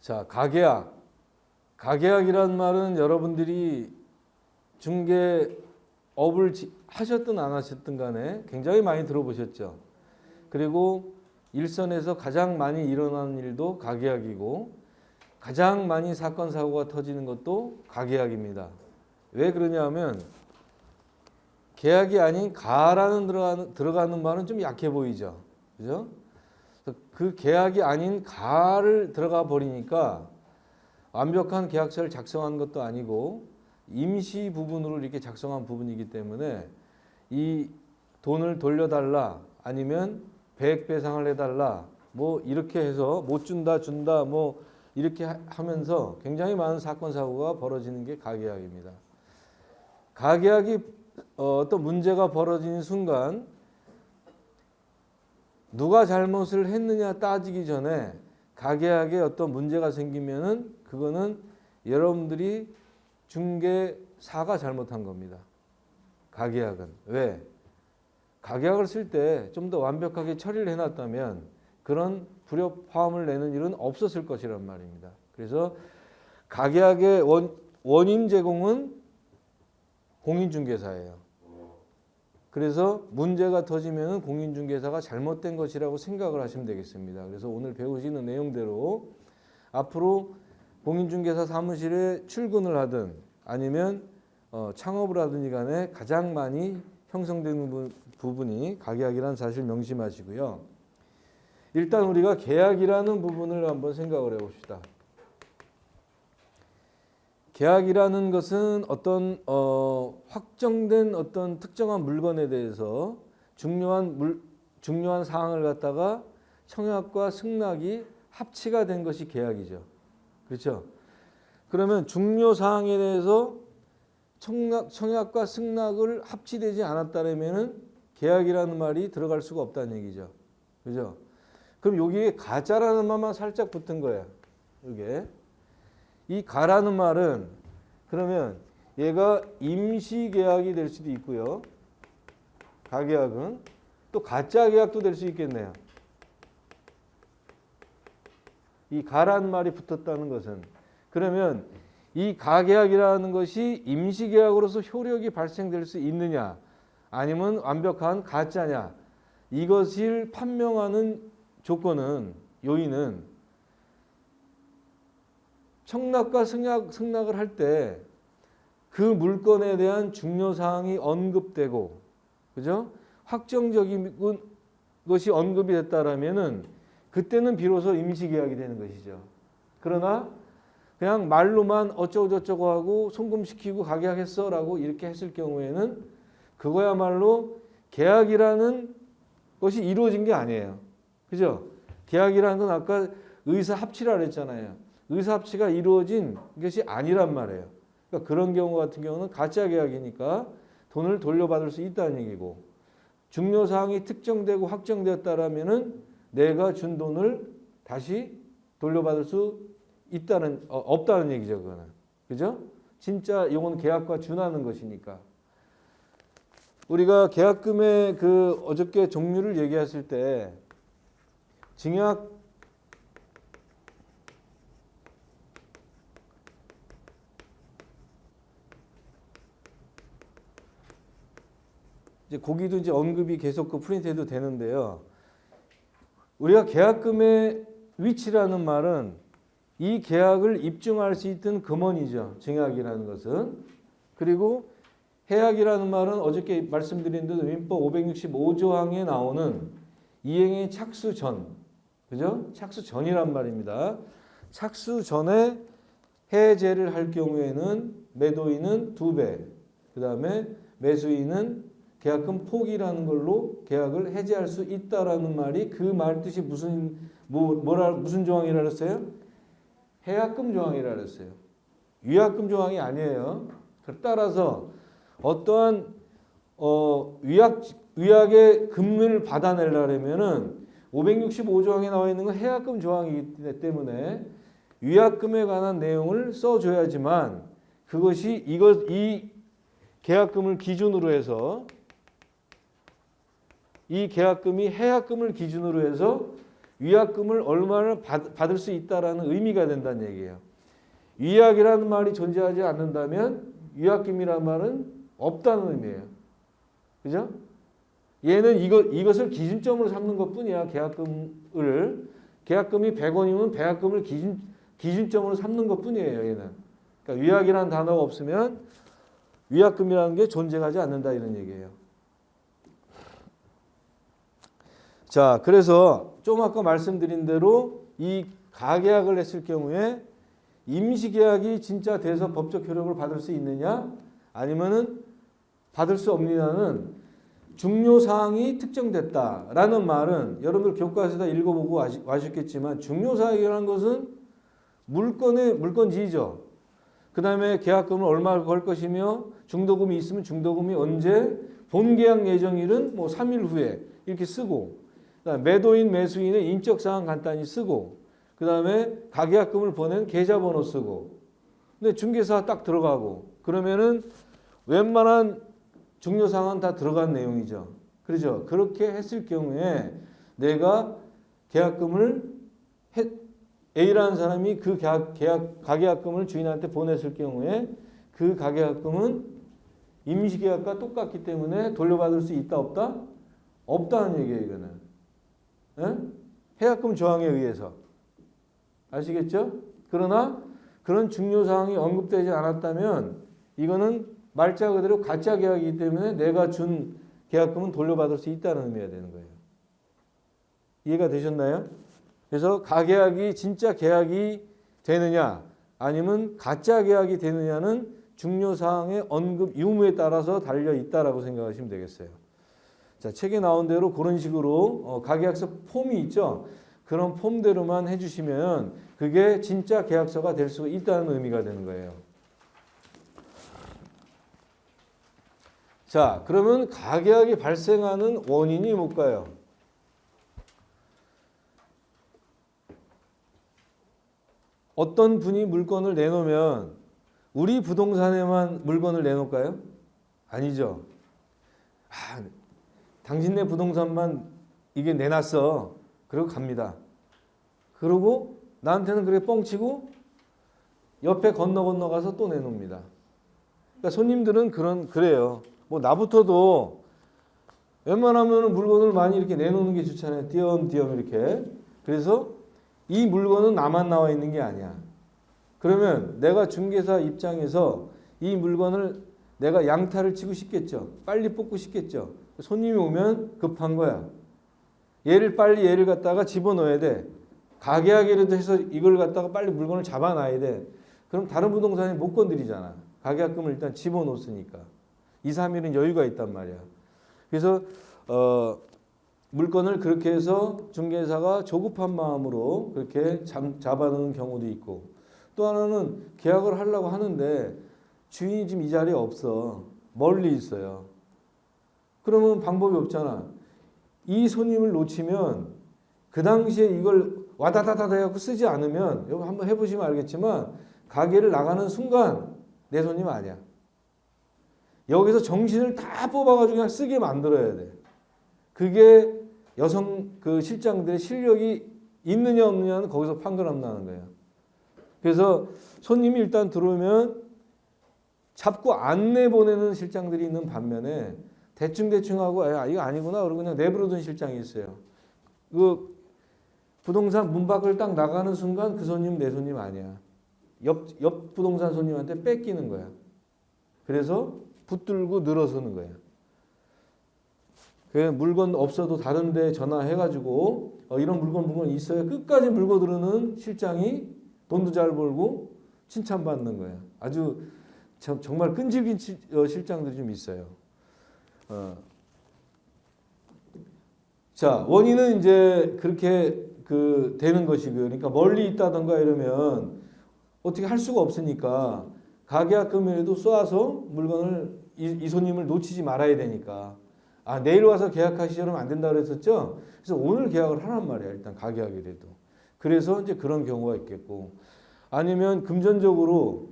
자, 가계약. 가계약이란 말은 여러분들이 중개업을 하셨든 안 하셨든 간에 굉장히 많이 들어보셨죠. 그리고 일선에서 가장 많이 일어나는 일도 가계약이고 가장 많이 사건 사고가 터지는 것도 가계약입니다. 왜 그러냐면 계약이 아닌 가라는 들어가는 말은 좀 약해 보이죠. 그죠? 그 계약이 아닌 가를 들어가 버리니까 완벽한 계약서를 작성한 것도 아니고 임시 부분으로 이렇게 작성한 부분이기 때문에 이 돈을 돌려달라 아니면 배액배상을 해달라 뭐 이렇게 해서 못 준다 준다 뭐 이렇게 하면서 굉장히 많은 사건 사고가 벌어지는 게 가계약입니다. 가계약이 어떤 문제가 벌어지는 순간 누가 잘못을 했느냐 따지기 전에 가계약에 어떤 문제가 생기면은 그거는 여러분들이 중개사가 잘못한 겁니다. 가계약은. 왜? 가계약을 쓸 때 좀 더 완벽하게 처리를 해놨다면 그런 불협화음을 내는 일은 없었을 것이란 말입니다. 그래서 가계약의 원인 제공은 공인중개사예요. 그래서 문제가 터지면 공인중개사가 잘못된 것이라고 생각을 하시면 되겠습니다. 그래서 오늘 배우시는 내용대로 앞으로 공인중개사 사무실에 출근을 하든 아니면 창업을 하든지 간에 가장 많이 형성되는 부분이 가계약이라는 사실 명심하시고요. 일단 우리가 계약이라는 부분을 한번 생각을 해봅시다. 계약이라는 것은 어떤 확정된 어떤 특정한 물건에 대해서 중요한 사항을 갖다가 청약과 승낙이 합치가 된 것이 계약이죠. 그렇죠? 그러면 중요 사항에 대해서 청약과 승낙을 합치되지 않았다면은 계약이라는 말이 들어갈 수가 없다는 얘기죠. 그죠? 그럼 여기에 가짜라는 말만 살짝 붙은 거예요. 이게. 이 가라는 말은 그러면 얘가 임시계약이 될 수도 있고요. 가계약은 또 가짜 계약도 될 수 있겠네요. 이 가라는 말이 붙었다는 것은 그러면 이 가계약이라는 것이 임시계약으로서 효력이 발생될 수 있느냐 아니면 완벽한 가짜냐 이것을 판명하는 조건은 요인은 청약과 승낙을 할 때 그 물건에 대한 중요사항이 언급되고 그죠? 확정적인 것이 언급이 됐다라면은 그때는 비로소 임시계약이 되는 것이죠. 그러나 그냥 말로만 어쩌고저쩌고 하고 송금시키고 가계약했어라고 이렇게 했을 경우에는 그거야말로 계약이라는 것이 이루어진 게 아니에요. 그죠? 계약이라는 건 아까 의사합치라 그랬잖아요. 의사합치가 이루어진 것이 아니란 말이에요. 그러니까 그런 경우 같은 경우는 가짜 계약이니까 돈을 돌려받을 수 있다는 얘기고 중요사항이 특정되고 확정되었다라면은 내가 준 돈을 다시 돌려받을 수 없다는 얘기죠. 그거는. 그죠? 진짜 이건 계약과 준하는 것이니까. 우리가 계약금의 그 어저께 종류를 얘기했을 때 증약 이제 거기도 이제 언급이 계속 그 프린트해도 되는데요. 우리가 계약금의 위치라는 말은 이 계약을 입증할 수 있던 금원이죠. 증약이라는 것은. 그리고 해약이라는 말은 어저께 말씀드린 대로 민법 565조항에 나오는 이행의 착수 전. 그죠? 착수 전이란 말입니다. 착수 전에 해제를 할 경우에는 매도인은 2배. 그 다음에 매수인은 계약금 포기라는 걸로 계약을 해제할 수 있다라는 말이 그 말 뜻이 무슨 조항이라 그랬어요? 해약금 조항이라 그랬어요. 위약금 조항이 아니에요. 따라서 어떠한 위약의 금을 받아내려면은 565조항에 나와 있는 건 해약금 조항이기 때문에 위약금에 관한 내용을 써줘야지만 그것이 이 계약금을 기준으로 해서 이 계약금이 해약금을 기준으로 해서 위약금을 얼마나 받을 수 있다라는 의미가 된다는 얘기예요. 위약이라는 말이 존재하지 않는다면 위약금이라는 말은 없다는 의미예요. 그죠? 얘는 이것을 기준점으로 삼는 것뿐이야. 계약금이 100원이면 계약금을 기준점으로 삼는 것뿐이에요. 얘는. 그러니까 위약이라는 단어가 없으면 위약금이라는 게 존재하지 않는다 이런 얘기예요. 자, 그래서 좀 아까 말씀드린 대로 이 가계약을 했을 경우에 임시계약이 진짜 돼서 법적 효력을 받을 수 있느냐 아니면은 받을 수 없느냐는 중요사항이 특정됐다라는 말은 여러분들 교과서에 다 읽어보고 아셨겠지만 중요사항이라는 것은 물건지죠. 그 다음에 계약금을 얼마 걸 것이며 중도금이 있으면 중도금이 언제 본계약 예정일은 뭐 3일 후에 이렇게 쓰고 매도인 매수인의 인적사항 간단히 쓰고 그 다음에 가계약금을 보낸 계좌번호 쓰고 근데 중개사 딱 들어가고 그러면은 웬만한 중요사항은 다 들어간 내용이죠. 그렇죠? 그렇게 했을 경우에 내가 계약금을 A라는 사람이 그 가계약금을 주인한테 보냈을 경우에 그 가계약금은 임시계약과 똑같기 때문에 돌려받을 수 있다 없다? 없다는 얘기예요. 이거는. 예? 해약금 조항에 의해서. 아시겠죠? 그러나 그런 중요사항이 언급되지 않았다면 이거는 말자 그대로 가짜 계약이기 때문에 내가 준 계약금은 돌려받을 수 있다는 의미가 되는 거예요. 이해가 되셨나요? 그래서 가계약이 진짜 계약이 되느냐 아니면 가짜 계약이 되느냐는 중요사항의 언급 유무에 따라서 달려 있다라고 생각하시면 되겠어요. 자, 책에 나온 대로 그런 식으로 가계약서 폼이 있죠. 그런 폼대로만 해주시면 그게 진짜 계약서가 될 수 있다는 의미가 되는 거예요. 자, 그러면 가계약이 발생하는 원인이 뭘까요? 어떤 분이 물건을 내놓으면 우리 부동산에만 물건을 내놓을까요? 아니죠. 당신네 부동산만 이게 내놨어. 그리고 갑니다. 그러고 나한테는 그게 뻥치고 옆에 건너가서 또 내놓습니다. 그러니까 손님들은 그래요. 뭐 나부터도 웬만하면 물건을 많이 이렇게 내놓는 게 좋잖아요. 띄엄띄엄 이렇게. 그래서 이 물건은 나만 나와 있는 게 아니야. 그러면 내가 중개사 입장에서 이 물건을 내가 양타를 치고 싶겠죠. 빨리 뽑고 싶겠죠. 손님이 오면 급한 거야. 얘를 갖다가 집어넣어야 돼. 가계약이라도 해서 이걸 갖다가 빨리 물건을 잡아놔야 돼. 그럼 다른 부동산이 못 건드리잖아. 가계약금을 일단 집어넣었으니까. 2, 3일은 여유가 있단 말이야. 그래서 물건을 그렇게 해서 중개사가 조급한 마음으로 그렇게 잡아놓는 경우도 있고 또 하나는 계약을 하려고 하는데 주인이 지금 이 자리에 없어. 멀리 있어요. 그러면 방법이 없잖아. 이 손님을 놓치면 그 당시에 이걸 와다다다 해갖고 쓰지 않으면 여기 한번 해보시면 알겠지만 가게를 나가는 순간 내 손님 아니야. 여기서 정신을 다 뽑아가지고 그냥 쓰게 만들어야 돼. 그게 여성 그 실장들의 실력이 있느냐 없느냐는 거기서 판가름 나는 거예요. 그래서 손님이 일단 들어오면 잡고 안 내보내는 실장들이 있는 반면에 대충 하고 이거 아니구나 그러고 그냥 내버려둔 실장이 있어요. 그 부동산 문 밖을 딱 나가는 순간 그 손님 내 손님 아니야. 옆 부동산 손님한테 뺏기는 거야. 그래서 붙들고 늘어서는 거야. 그 물건 없어도 다른 데 전화해가지고 이런 물건 있어요. 끝까지 물고 들으는 실장이 돈도 잘 벌고 칭찬받는 거야. 아주 정말 끈질긴 실장들이 좀 있어요. 자, 원인은 이제 그렇게 되는 것이고요. 그러니까 멀리 있다던가 이러면 어떻게 할 수가 없으니까 가계약금에도 쏘아서 물건을 이 손님을 놓치지 말아야 되니까 내일 와서 계약하시려면 안 된다고 그랬었죠. 그래서 오늘 계약을 하란 말이야. 일단 가계약이라도. 그래서 이제 그런 경우가 있겠고 아니면 금전적으로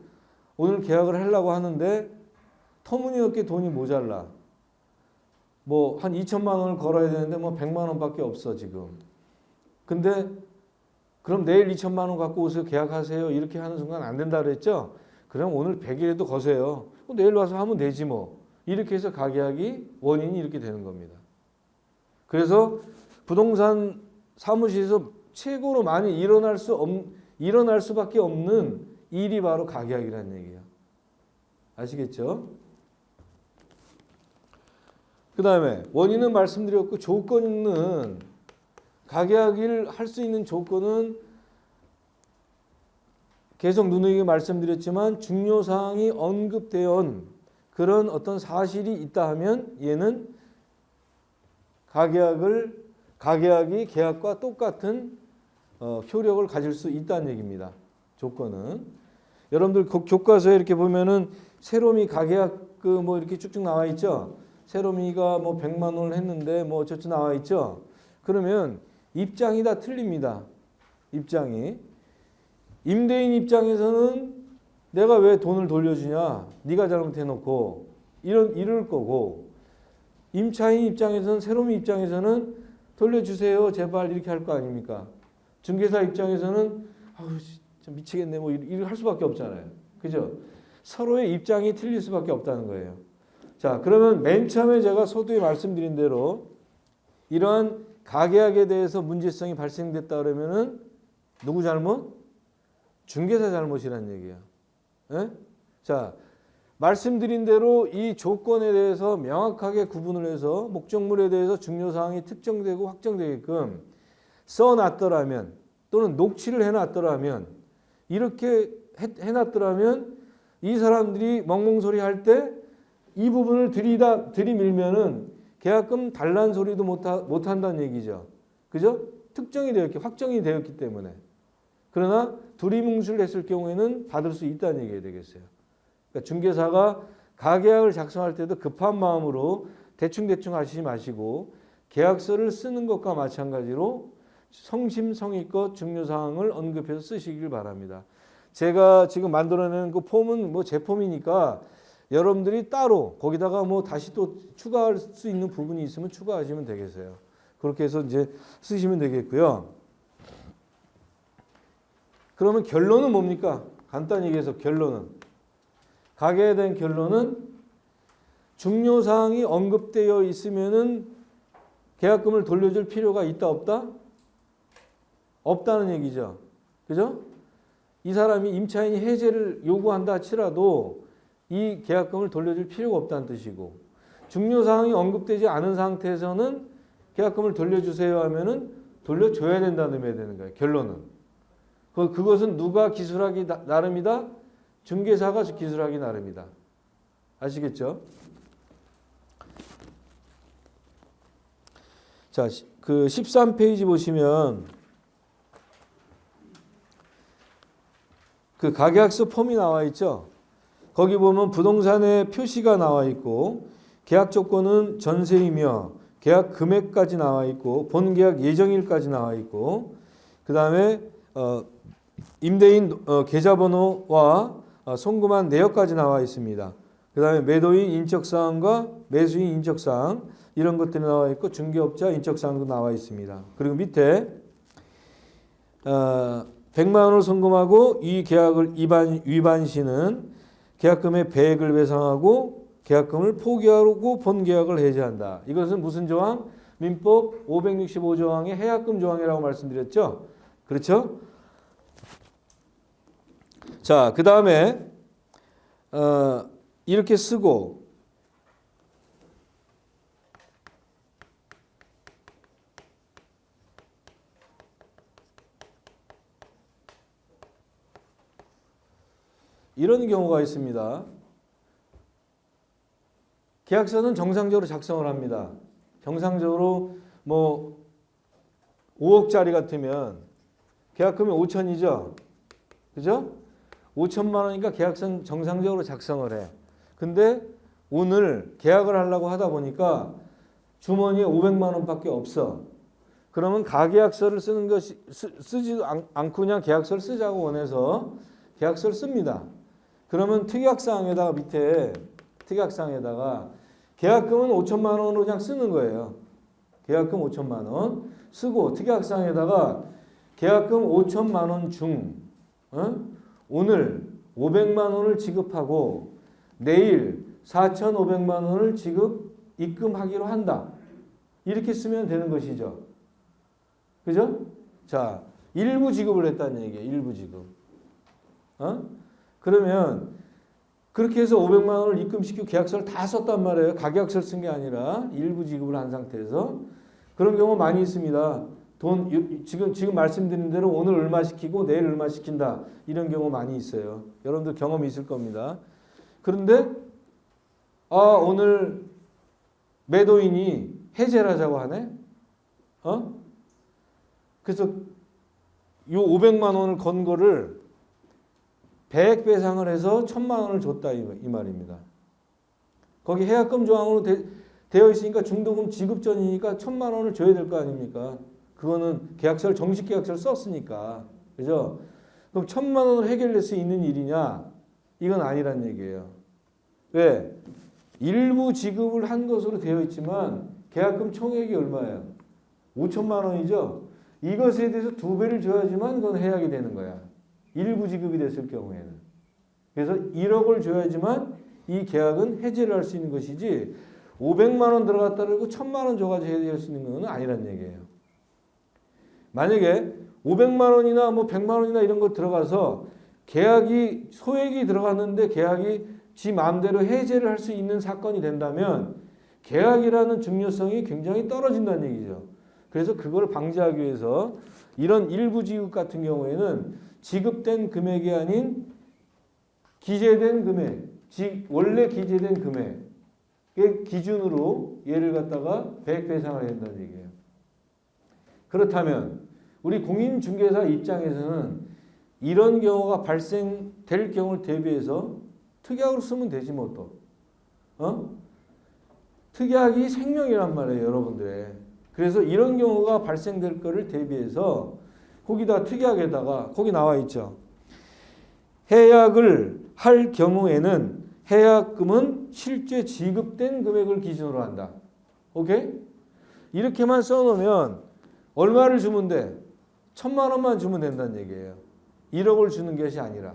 오늘 계약을 하려고 하는데 터무니없게 돈이 모자라. 뭐 한 2천만 원을 걸어야 되는데 뭐 100만 원밖에 없어 지금. 근데 그럼 내일 2천만 원 갖고 오세요. 계약하세요. 이렇게 하는 순간 안 된다 그랬죠. 그럼 오늘 100일에도 거세요. 내일 와서 하면 되지 뭐. 이렇게 해서 가계약이 원인이 이렇게 되는 겁니다. 그래서 부동산 사무실에서 최고로 많이 일어날 수밖에 없는 일이 바로 가계약이라는 얘기예요. 아시겠죠? 그 다음에 원인은 말씀드렸고 조건은 가계약을 할 수 있는 조건은 계속 누누이 말씀드렸지만 중요사항이 언급되어 그런 어떤 사실이 있다 하면 얘는 가계약이 계약과 똑같은 효력을 가질 수 있다는 얘기입니다. 조건은. 여러분들 교과서에 이렇게 보면은 세롬이 가계약 뭐 이렇게 쭉쭉 나와 있죠. 세롬이가 뭐 100만 원을 했는데 뭐 어쩌고 나와 있죠. 그러면 입장이 다 틀립니다. 입장이. 임대인 입장에서는 내가 왜 돈을 돌려주냐. 네가 잘못해놓고 이럴 거고 임차인 입장에서는 세롬이 입장에서는 돌려주세요. 제발 이렇게 할 거 아닙니까. 중개사 입장에서는 아우 진짜 미치겠네 뭐 이렇게 할 수밖에 없잖아요. 그죠? 서로의 입장이 틀릴 수밖에 없다는 거예요. 자, 그러면 맨 처음에 제가 서두에 말씀드린 대로 이러한 가계약에 대해서 문제성이 발생됐다 그러면은 누구 잘못? 중개사 잘못이라는 얘기예요. 예? 자, 말씀드린 대로 이 조건에 대해서 명확하게 구분을 해서 목적물에 대해서 중요사항이 특정되고 확정되게끔 써놨더라면 또는 녹취를 해놨더라면 이렇게 해놨더라면 이 사람들이 멍멍소리 할 때 이 부분을 들이밀면은 계약금 달라는 소리도 못 한다는 얘기죠. 그죠? 특정이 되었기, 확정이 되었기 때문에. 그러나 두리뭉술 했을 경우에는 받을 수 있다는 얘기가 되겠어요. 그러니까 중개사가 가계약을 작성할 때도 급한 마음으로 대충 하시지 마시고 계약서를 쓰는 것과 마찬가지로 성심성의껏 중요사항을 언급해서 쓰시길 바랍니다. 제가 지금 만들어내는 그 폼은 뭐 제 폼이니까 여러분들이 따로 거기다가 뭐 다시 또 추가할 수 있는 부분이 있으면 추가하시면 되겠어요. 그렇게 해서 이제 쓰시면 되겠고요. 그러면 결론은 뭡니까? 간단히 얘기해서 결론은 가계에 대한 결론은 중요사항이 언급되어 있으면은 계약금을 돌려줄 필요가 있다 없다? 없다는 얘기죠. 그죠? 이 사람이 임차인이 해제를 요구한다 치라도 이 계약금을 돌려줄 필요가 없다는 뜻이고 중요사항이 언급되지 않은 상태에서는 계약금을 돌려주세요 하면은 돌려줘야 된다는 의미가 되는 거예요. 결론은. 그것은 누가 기술하기 나름이다? 중개사가 기술하기 나름이다. 아시겠죠? 자, 그 13페이지 보시면 그 가계약서 폼이 나와 있죠. 거기 보면 부동산의 표시가 나와 있고 계약 조건은 전세이며 계약 금액까지 나와 있고 본계약 예정일까지 나와 있고 그 다음에 임대인 계좌번호와 송금한 내역까지 나와 있습니다. 그 다음에 매도인 인적사항과 매수인 인적사항 이런 것들이 나와 있고 중개업자 인적사항도 나와 있습니다. 그리고 밑에 100만 원을 송금하고 이 계약을 위반 시는 계약금의 배액을 배상하고 계약금을 포기하고 본계약을 해지한다. 이것은 무슨 조항? 민법 565조항의 해약금 조항이라고 말씀드렸죠. 그렇죠? 자, 그 다음에 이렇게 쓰고 이런 경우가 있습니다. 계약서는 정상적으로 작성을 합니다. 정상적으로 뭐 5억짜리 같으면 계약금이 5천이죠. 그죠? 5천만 원이니까 계약서는 정상적으로 작성을 해. 근데 오늘 계약을 하려고 하다 보니까 주머니에 500만 원밖에 없어. 그러면 가계약서를 쓰는 것이 쓰지도 않고 그냥 계약서를 쓰자고 원해서 계약서를 씁니다. 그러면 특약사항에다가 밑에 특약상에다가 계약금은 5천만 원으로 그냥 쓰는 거예요. 계약금 5천만 원 쓰고 특약상에다가 계약금 5천만 원 중 오늘 500만 원을 지급하고 내일 4,500만 원을 입금하기로 한다. 이렇게 쓰면 되는 것이죠. 그죠? 자, 일부 지급을 했다는 얘기예요. 일부 지급. 그러면 그렇게 해서 500만 원을 입금시키고 계약서를 다 썼단 말이에요. 가계약서를 쓴 게 아니라 일부 지급을 한 상태에서. 그런 경우 많이 있습니다. 지금 말씀드린 대로 오늘 얼마 시키고 내일 얼마 시킨다. 이런 경우 많이 있어요. 여러분들 경험이 있을 겁니다. 그런데 오늘 매도인이 해제를 하자고 하네. 그래서 요 500만 원을 건 거를 100배상을 해서 1,000만 원을 줬다 이 말입니다. 거기 해약금 조항으로 되어 있으니까 중도금 지급 전이니까 1,000만 원을 줘야 될 거 아닙니까? 그거는 정식 계약서를 썼으니까. 그죠? 그럼 1,000만 원을 해결낼 수 있는 일이냐? 이건 아니란 얘기예요. 왜? 일부 지급을 한 것으로 되어 있지만 계약금 총액이 얼마예요? 5천만 원이죠? 이것에 대해서 2배를 줘야지만 그건 해약이 되는 거야. 일부 지급이 됐을 경우에는. 그래서 1억을 줘야지만 이 계약은 해지를 할 수 있는 것이지 500만 원 들어갔다 그러고 1,000만 원 줘가지고 해지할 수 있는 건 아니란 얘기예요. 만약에 500만 원이나 100만 원이나 이런 거 들어가서 소액이 들어갔는데 계약이 지 마음대로 해제를 할 수 있는 사건이 된다면 계약이라는 중요성이 굉장히 떨어진다는 얘기죠. 그래서 그걸 방지하기 위해서 이런 일부 지급 같은 경우에는 지급된 금액이 아닌 기재된 금액, 원래 기재된 금액의 기준으로 얘를 갖다가 100배상을 해야 된다는 얘기예요. 그렇다면 우리 공인중개사 입장에서는 이런 경우가 발생될 경우를 대비해서 특약으로 쓰면 되지 뭐 또. 특약이 생명이란 말이에요, 여러분들의. 그래서 이런 경우가 발생될 거를 대비해서 거기다 특약에다가 거기 나와 있죠. 해약을 할 경우에는 해약금은 실제 지급된 금액을 기준으로 한다. 오케이? 이렇게만 써놓으면 얼마를 주면 돼? 1,000만 원만 주면 된다는 얘기예요. 1억을 주는 것이 아니라.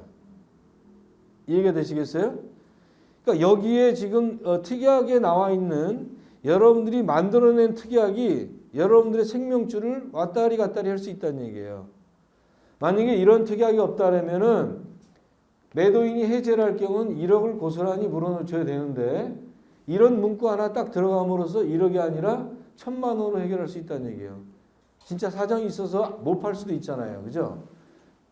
이해가 되시겠어요? 그러니까 여기에 지금 특약에 나와 있는 여러분들이 만들어낸 특약이 여러분들의 생명줄을 왔다리 갔다리 할 수 있다는 얘기예요. 만약에 이런 특약이 없다면은 매도인이 해제를 할 경우는 1억을 고스란히 물어줘야 되는데 이런 문구 하나 딱 들어감으로써 1억이 아니라 1,000만 원으로 해결할 수 있다는 얘기예요. 진짜 사정이 있어서 못 팔 수도 있잖아요. 그죠?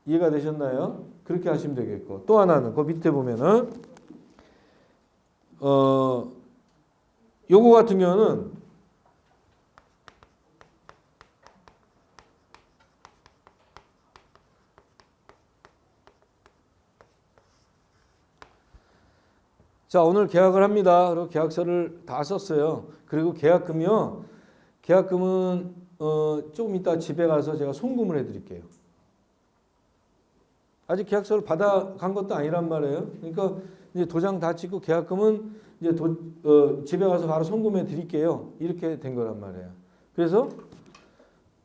이해가 되셨나요? 그렇게 하시면 되겠고. 또 하나는 그 밑에 보면은 요거 같은 경우는 자, 오늘 계약을 합니다. 그리고 계약서를 다 썼어요. 그리고 계약금은 조금 이따 집에 가서 제가 송금을 해드릴게요. 아직 계약서를 받아간 것도 아니란 말이에요. 그러니까 이제 도장 다 찍고 계약금은 이제 집에 가서 바로 송금해 드릴게요. 이렇게 된 거란 말이에요. 그래서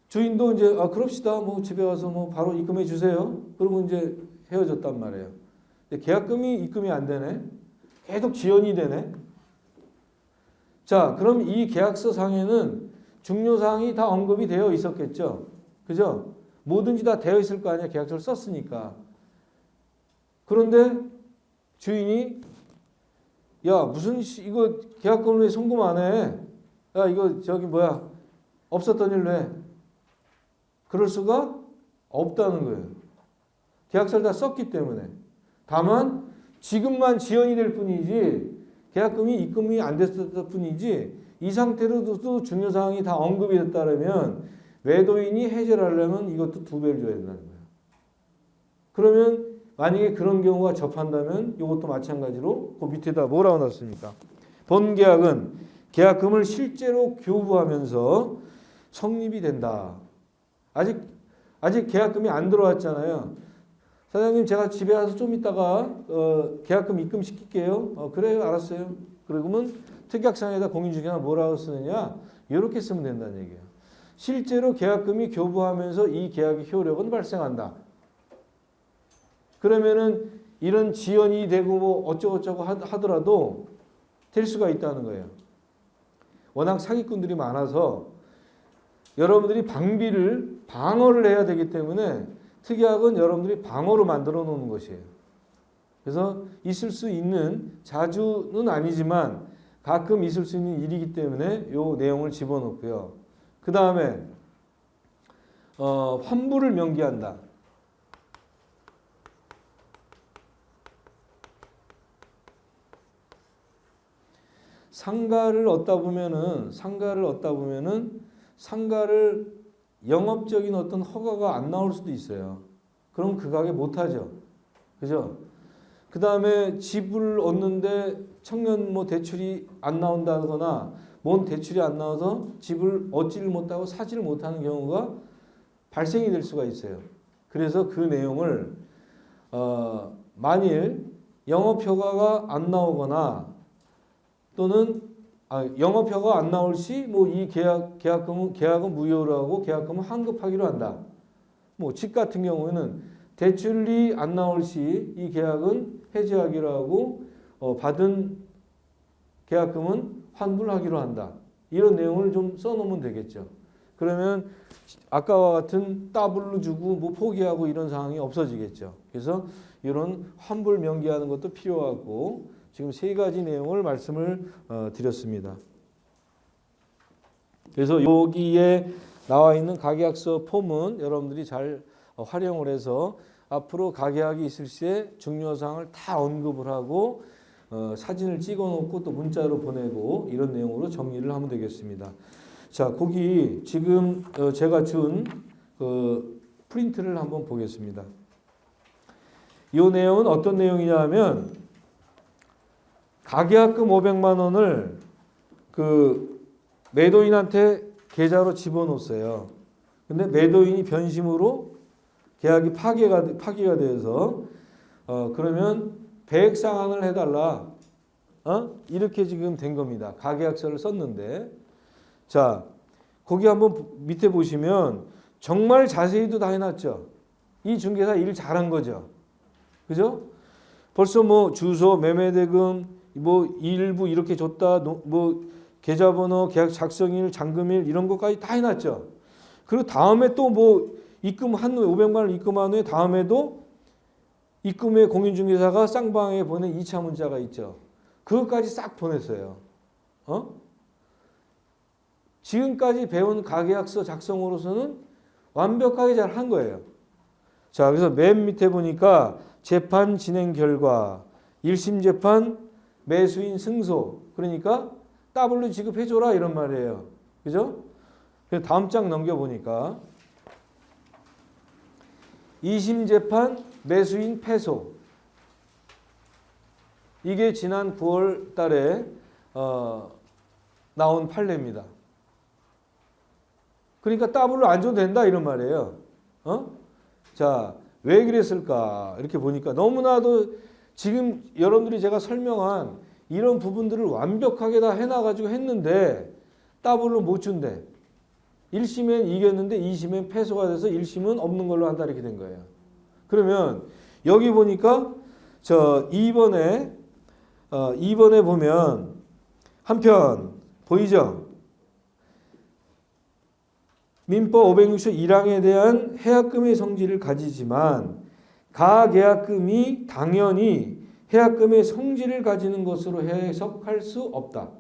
주인도 이제 그럽시다. 뭐 집에 가서 뭐 바로 입금해 주세요. 그러고 이제 헤어졌단 말이에요. 계약금이 입금이 안 되네. 계속 지연이 되네. 자, 그럼 이 계약서 상에는 중요사항이 다 언급이 되어 있었겠죠. 그죠? 뭐든지 다 되어 있을 거 아니야. 계약서를 썼으니까. 그런데 주인이 야, 무슨 이거 계약금을 왜 송금 안 해? 야, 이거 없었던 일로 해. 그럴 수가 없다는 거예요. 계약서를 다 썼기 때문에. 다만 지금만 지연이 될 뿐이지 계약금이 입금이 안 됐을 뿐이지 이 상태로도 중요사항이 다 언급이 됐다면 매도인이 해제를 하려면 이것도 2배를 줘야 된다는 거예요. 그러면 만약에 그런 경우가 접한다면 이것도 마찬가지로 그 밑에다 뭐라고 놨습니까? 본계약은 계약금을 실제로 교부하면서 성립이 된다. 아직 계약금이 안 들어왔잖아요. 사장님 제가 집에 가서 좀 있다가 계약금 입금시킬게요. 그래요, 알았어요. 그러면 특약상에다 공인중개사가 뭐라고 쓰느냐? 이렇게 쓰면 된다는 얘기예요. 실제로 계약금이 교부하면서 이 계약의 효력은 발생한다. 그러면은 이런 지연이 되고 뭐 어쩌고저쩌고 하더라도 될 수가 있다는 거예요. 워낙 사기꾼들이 많아서 여러분들이 방어를 해야 되기 때문에 특약은 여러분들이 방어로 만들어 놓는 것이에요. 그래서 있을 수 있는, 자주는 아니지만 가끔 있을 수 있는 일이기 때문에 이 내용을 집어넣고요. 그 다음에 환불을 명기한다. 상가를 얻다 보면은 상가를 영업적인 어떤 허가가 안 나올 수도 있어요. 그럼 그 가게 못 하죠. 그죠? 그 다음에 집을 얻는데 청년 뭐 대출이 안 나온다거나 뭔 대출이 안 나와서 집을 얻지를 못하고 사지를 못하는 경우가 발생이 될 수가 있어요. 그래서 그 내용을 만일 영업허가가 안 나오거나 또는 영업허가가 안 나올 시 뭐 이 계약은 무효로 하고 계약금은 환급하기로 한다. 뭐 집 같은 경우에는 대출이 안 나올 시 이 계약은 해지하기로 하고 받은 계약금은 환불하기로 한다. 이런 내용을 좀 써놓으면 되겠죠. 그러면 아까와 같은 따블로 주고 뭐 포기하고 이런 상황이 없어지겠죠. 그래서 이런 환불 명기하는 것도 필요하고 지금 세 가지 내용을 말씀을 드렸습니다. 그래서 여기에 나와 있는 가계약서 폼은 여러분들이 잘 활용을 해서 앞으로 가계약이 있을 시에 중요사항을 다 언급을 하고 사진을 찍어 놓고 또 문자로 보내고 이런 내용으로 정리를 하면 되겠습니다. 자, 거기 지금 제가 준 프린트를 한번 보겠습니다. 이 내용은 어떤 내용이냐 하면 가계약금 500만 원을 그 매도인한테 계좌로 집어넣었어요. 근데 매도인이 변심으로 계약이 파기가 돼서 그러면 배액 상환을 해달라. 이렇게 지금 된 겁니다. 가계약서를 썼는데 자 거기 한번 밑에 보시면 정말 자세히도 다 해놨죠. 이 중개사 일 잘한 거죠. 그죠? 벌써 뭐 주소, 매매대금, 뭐 일부 이렇게 줬다, 뭐 계좌번호, 계약 작성일, 잔금일 이런 것까지 다 해놨죠. 그리고 다음에 또 뭐 입금한 후에 500만 원 입금한 후에 다음에도 입금 후에 공인중개사가 쌍방에 보낸 2차 문자가 있죠. 그것까지 싹 보냈어요. 지금까지 배운 가계약서 작성으로서는 완벽하게 잘 한 거예요. 자, 그래서 맨 밑에 보니까 재판 진행 결과, 1심 재판 매수인 승소. 그러니까 더블로 지급해줘라 이런 말이에요. 그죠? 그래서 다음 장 넘겨보니까 2심 재판 매수인 패소. 이게 지난 9월 달에 나온 판례입니다. 그러니까 더블로 안 줘도 된다 이런 말이에요. 자, 왜 그랬을까? 이렇게 보니까 너무나도 지금 여러분들이 제가 설명한 이런 부분들을 완벽하게 다 해놔가지고 했는데 더블로 못 준대. 1심엔 이겼는데 2심엔 패소가 돼서 1심은 없는 걸로 한다 이렇게 된 거예요. 그러면 여기 보니까 저 2번에 보면 한편 보이죠? 민법 560조 1항에 대한 해약금의 성질을 가지지만 가계약금이 당연히 해약금의 성질을 가지는 것으로 해석할 수 없다.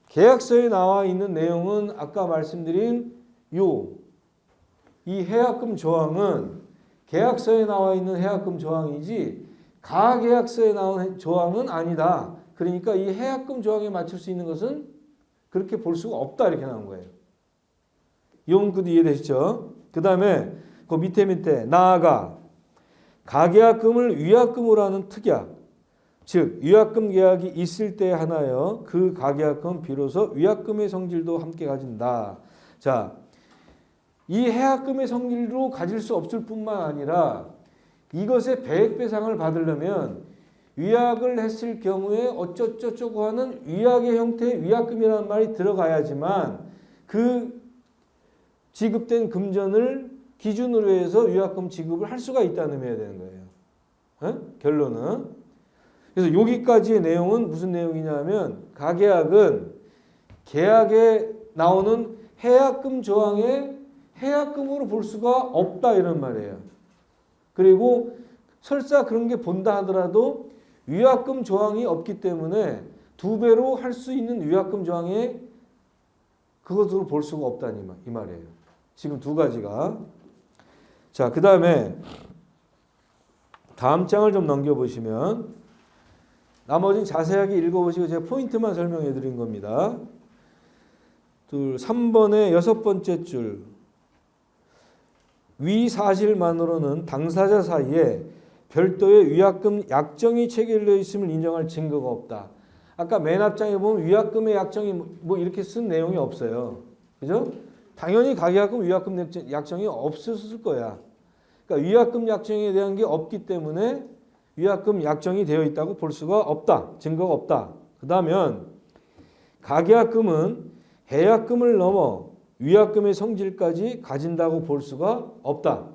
계약서에 나와 있는 내용은 아까 말씀드린 이 해약금 조항은 계약서에 나와 있는 해약금 조항이지 가계약서에 나온 조항은 아니다. 그러니까 이 해약금 조항에 맞출 수 있는 것은 그렇게 볼 수가 없다 이렇게 나온 거예요. 이 문구도 이해되시죠? 그 다음에 그 밑에 나아가 가계약금을 위약금으로 하는 특약, 즉 위약금 계약이 있을 때 하나여 그 가계약금 비로소 위약금의 성질도 함께 가진다. 자, 이 해약금의 성질로 가질 수 없을 뿐만 아니라 이것의 배액배상을 받으려면 위약을 했을 경우에 어쩌고저쩌고 하는 위약의 형태의 위약금이라는 말이 들어가야지만 그 지급된 금전을 기준으로 해서 위약금 지급을 할 수가 있다는 의미가 되는 거예요. 결론은. 그래서 여기까지의 내용은 무슨 내용이냐면 가계약은 계약에 나오는 해약금 조항에 해약금으로 볼 수가 없다 이런 말이에요. 그리고 설사 그런 게 본다 하더라도 위약금 조항이 없기 때문에 2배로 할 수 있는 위약금 조항에 그것으로 볼 수가 없다니 이 말이에요. 지금 두 가지가. 자, 그 다음에 다음 장을 좀 넘겨보시면 나머지는 자세하게 읽어보시고 제가 포인트만 설명해 드린 겁니다. 3번의 6번째 줄. 위 사실만으로는 당사자 사이에 별도의 위약금 약정이 체결되어 있음을 인정할 증거가 없다. 아까 맨 앞장에 보면 위약금의 약정이 뭐 이렇게 쓴 내용이 없어요. 그죠? 당연히 가계약금 위약금 약정이 없었을 거야. 그러니까 위약금 약정에 대한 게 없기 때문에 위약금 약정이 되어 있다고 볼 수가 없다. 증거가 없다. 그다음엔 가계약금은 해약금을 넘어 위약금의 성질까지 가진다고 볼 수가 없다.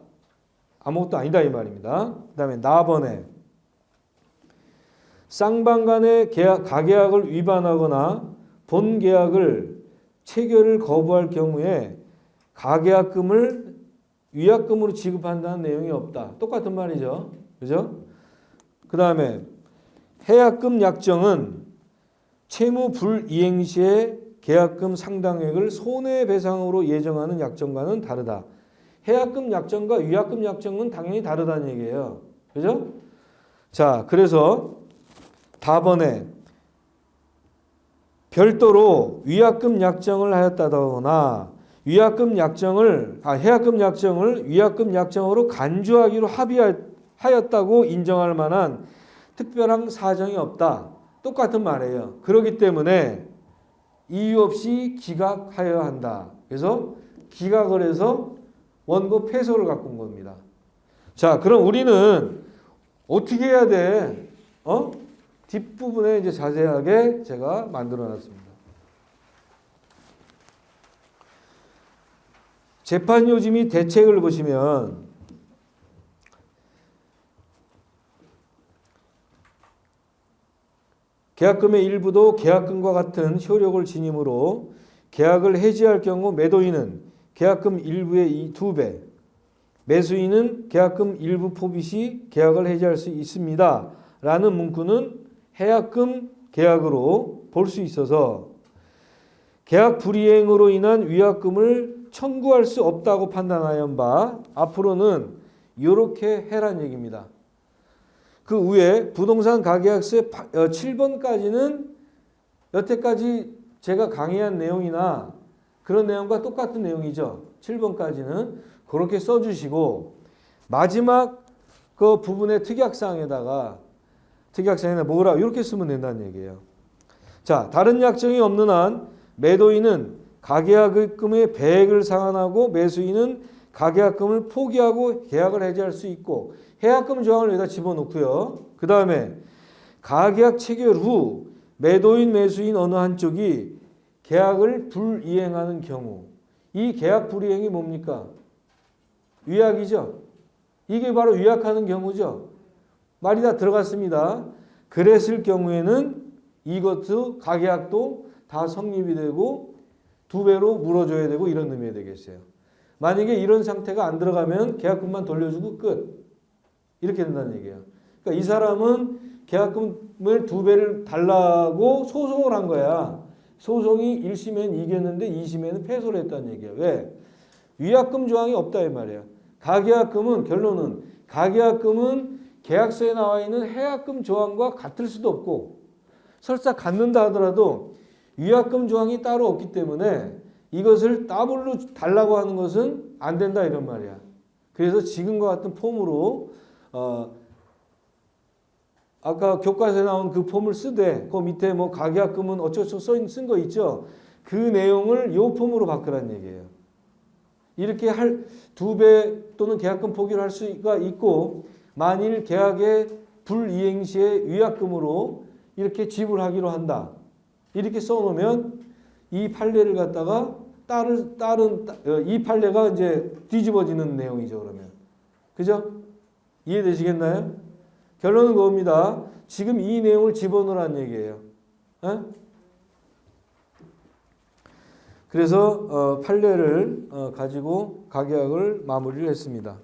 아무것도 아니다 이 말입니다. 그 다음에 나번에 쌍방 간의 가계약을 위반하거나 본 계약을 체결을 거부할 경우에 가계약금을 위약금으로 지급한다는 내용이 없다. 똑같은 말이죠. 그죠? 그 다음에 해약금 약정은 채무 불이행 시에 계약금 상당액을 손해배상으로 예정하는 약정과는 다르다. 해약금 약정과 위약금 약정은 당연히 다르다는 얘기예요. 그죠? 자, 그래서 다번에 별도로 위약금 약정을 하였다거나 해약금 약정을 위약금 약정으로 간주하기로 합의하였다고 인정할 만한 특별한 사정이 없다. 똑같은 말이에요. 그렇기 때문에 이유 없이 기각하여야 한다. 그래서 기각을 해서 원고 패소를 갖고 온 겁니다. 자, 그럼 우리는 어떻게 해야 돼? 뒷부분에 이제 자세하게 제가 만들어 놨습니다. 재판 요지 및 대책을 보시면 계약금의 일부도 계약금과 같은 효력을 지니므로 계약을 해지할 경우 매도인은 계약금 일부의 2배, 매수인은 계약금 일부 포기 시 계약을 해지할 수 있습니다. 라는 문구는 해약금 계약으로 볼 수 있어서 계약 불이행으로 인한 위약금을 청구할 수 없다고 판단하였 바 앞으로는 이렇게 해란 얘기입니다. 그 위에 부동산 가계약서의 7번까지는 여태까지 제가 강의한 내용이나 그런 내용과 똑같은 내용이죠. 7번까지는 그렇게 써주시고 마지막 그 부분의 특약사항에다가 뭐라 이렇게 쓰면 된다는 얘기예요. 자, 다른 약정이 없는 한 매도인은 가계약금의 배액을 상환하고 매수인은 가계약금을 포기하고 계약을 해지할 수 있고 해약금 조항을 여기다 집어넣고요. 그 다음에 가계약 체결 후 매도인 매수인 어느 한쪽이 계약을 불이행하는 경우 이 계약 불이행이 뭡니까? 위약이죠. 이게 바로 위약하는 경우죠. 말이 다 들어갔습니다. 그랬을 경우에는 이것도 가계약도 다 성립이 되고 2배로 물어줘야 되고 이런 의미가 되겠어요. 만약에 이런 상태가 안 들어가면 계약금만 돌려주고 끝. 이렇게 된다는 얘기예요. 그러니까 이 사람은 계약금을 2배를 달라고 소송을 한 거야. 소송이 1심에는 이겼는데 2심에는 패소를 했다는 얘기예요. 왜? 위약금 조항이 없다 이 말이에요. 가계약금은 결론은 가계약금은 계약서에 나와 있는 해약금 조항과 같을 수도 없고 설사 같는다 하더라도 위약금 조항이 따로 없기 때문에 이것을 더블로 달라고 하는 것은 안 된다 이런 말이야. 그래서 지금과 같은 폼으로 아까 교과서에 나온 그 폼을 쓰되 그 밑에 뭐 가계약금은 어쩌고 쓴 거 있죠. 그 내용을 요 폼으로 바꾸라는 얘기예요. 이렇게 2배 또는 계약금 포기를 할 수가 있고 만일 계약에 불이행 시에 위약금으로 이렇게 지불하기로 한다. 이렇게 써놓으면 이 판례를 갖다가 이 판례가 이제 뒤집어지는 내용이죠. 그러면 그죠? 이해되시겠나요? 결론은 그겁니다. 지금 이 내용을 집어넣으라는 얘기예요. 에? 그래서 판례를 가지고 가계약을 마무리를 했습니다.